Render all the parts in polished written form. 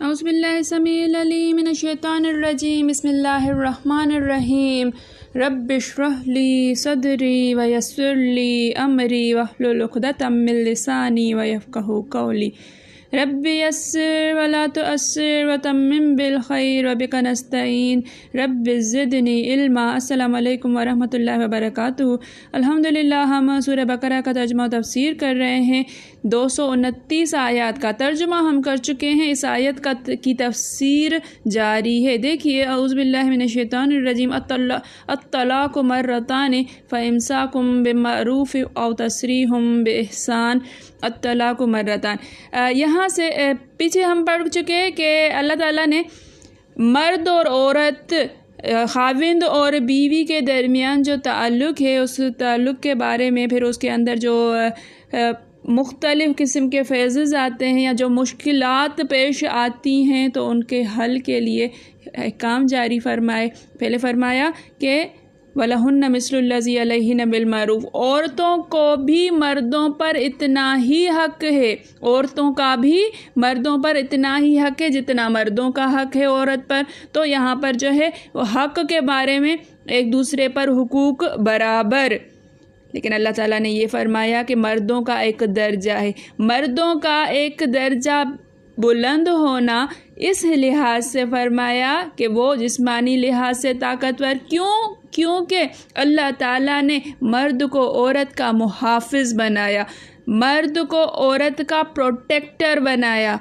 اعوذ باللہ السمیع العلیم من الشیطان الرجیم بسم اللہ الرحمن الرحیم رب اشرح لی صدری ویسر لی امری واحلل عقدۃ من لسانی ویفقہوا قولی رب یسر ولا تعسر وتمم بالخیر وبک نستعین رب زدنی علما۔ السلام علیکم ورحمۃ اللہ وبرکاتہ۔ الحمدللہ ہم سورہ بقرہ کا ترجمہ و تفسیر کر رہے ہیں۔ 229 آیات کا ترجمہ ہم کر چکے ہیں، اس آیت کی تفسیر جاری ہے۔ دیکھیے، اعوذ باللہ من الشیطان الرجیم، الطلاق مرتان فامساکم بمعروف او تسریح باحسان۔ الطلاق مرتان، یہاں سے پیچھے ہم پڑھ چکے کہ اللہ تعالیٰ نے مرد اور عورت، خاوند اور بیوی کے درمیان جو تعلق ہے، اس تعلق کے بارے میں، پھر اس کے اندر جو مختلف قسم کے فیزز آتے ہیں یا جو مشکلات پیش آتی ہیں تو ان کے حل کے لیے احکام جاری فرمائے۔ پہلے فرمایا کہ وَلَهُنَّ مِثْلُ الَّذِي عَلَيْهِنَّ بِالْمَعْرُوفِ، عورتوں کو بھی مردوں پر اتنا ہی حق ہے، عورتوں کا بھی مردوں پر اتنا ہی حق ہے جتنا مردوں کا حق ہے عورت پر۔ تو یہاں پر جو ہے وہ حق کے بارے میں ایک دوسرے پر حقوق برابر، لیکن اللہ تعالیٰ نے یہ فرمایا کہ مردوں کا ایک درجہ ہے۔ مردوں کا ایک درجہ بلند ہونا اس لحاظ سے فرمایا کہ وہ جسمانی لحاظ سے طاقتور، کیونکہ اللہ تعالیٰ نے مرد کو عورت کا محافظ بنایا، مرد کو عورت کا پروٹیکٹر بنایا،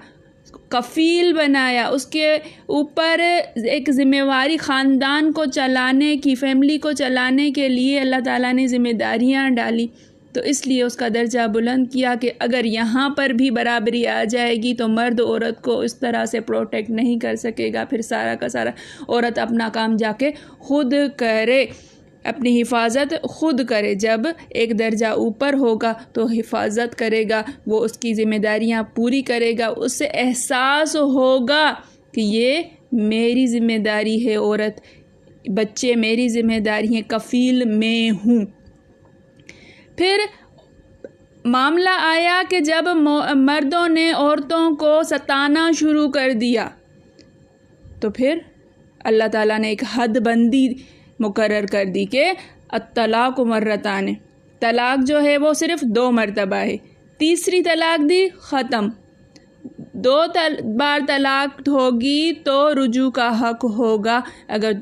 کفیل بنایا، اس کے اوپر ایک ذمہ واری خاندان کو چلانے کی، فیملی کو چلانے کے لیے اللہ تعالیٰ نے ذمہ داریاں ڈالی، تو اس لیے اس کا درجہ بلند کیا کہ اگر یہاں پر بھی برابری آ جائے گی تو مرد عورت کو اس طرح سے پروٹیکٹ نہیں کر سکے گا، پھر سارا کا سارا عورت اپنا کام جا کے خود کرے، اپنی حفاظت خود کرے۔ جب ایک درجہ اوپر ہوگا تو حفاظت کرے گا، وہ اس کی ذمہ داریاں پوری کرے گا، اس سے احساس ہوگا کہ یہ میری ذمہ داری ہے، عورت بچے میری ذمہ داری ہیں، کفیل میں ہوں۔ پھر معاملہ آیا کہ جب مردوں نے عورتوں کو ستانا شروع کر دیا تو پھر اللہ تعالیٰ نے ایک حد بندی مقرر کر دی کہ الطلاق مرتان، طلاق جو ہے وہ صرف 2 مرتبہ ہے، تیسری طلاق دی ختم، 2 بار طلاق ہوگی تو رجوع کا حق ہوگا، اگر